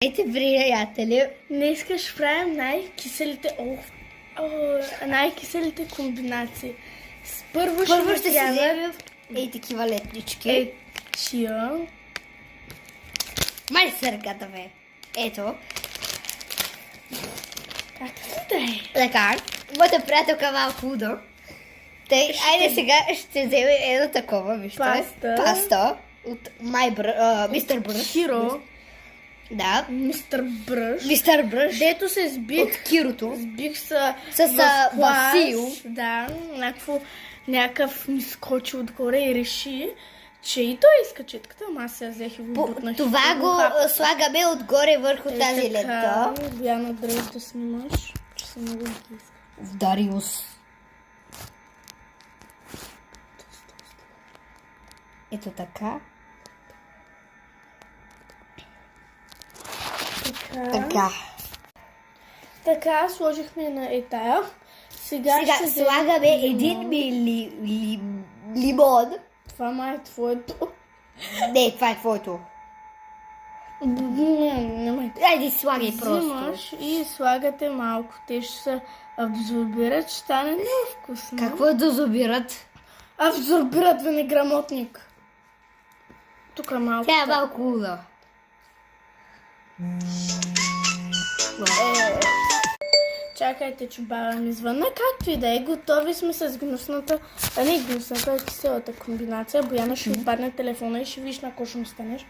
Здравейте, приятели! Днес ще правим най-киселите комбинации. Първо ще вземем такива летнички. Чия. Май се ръката, бе. Ето. Така. Моята приятелка малко удо. Айде сега ще вземем едно такова, вижте. Паста. От Мистер Бръш. Хиро. Да. Мистер Бръш. Дето се сбих. От Кирото. Сбих с клас. Васил. Да. Някакъв ми скочи отгоре и реши, че и той иска четката, ама аз я взех и го бутнах. Това го слагаме отгоре върху тази лента. Бояна, дръж да снимаш, че съм много ги иска. В Дариус. Ето така. Така, сложихме на етая. Сега ще слагаме 1 мили лимон. Това май е твоето. Не, това е твоето. Не. Айде, слагай просто. Взимаш и слагате малко. Те ще се абсорбират, ще стане невкусно. Какво да абсорбират? Абсорбират неграмотник. Тук е малко. Тя е малко луда. Чакайте, че баба ми звънна. Както и да е, готови сме с гнусната, киселата комбинация. Бояна ще отпадне телефона и ще виж на кой ще му станеш.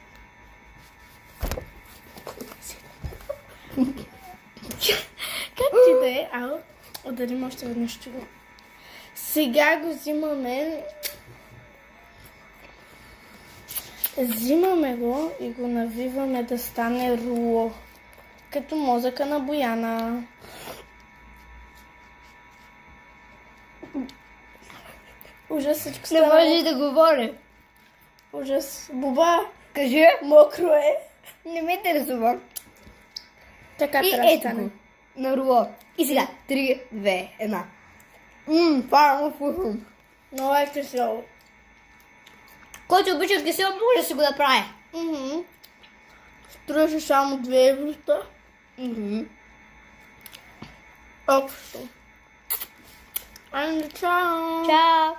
Както и да е, ударим още веднъж чудо. Сега го взимаме. Взимаме го и го навиваме да стане руло. Като мозъка на Бояна. Ужас, всичко става. Не може да говори. Ужас. Буба. Кажи. Мокро е. Не ме интересува. Така и трябва да ето стане. го. На руло. И сега. 3, 2, 1. Това е много вкусно. Много е кисело. Който обича кисело, може да си го направи. Струваше само 2 еврота. Общо. Чао! Чао!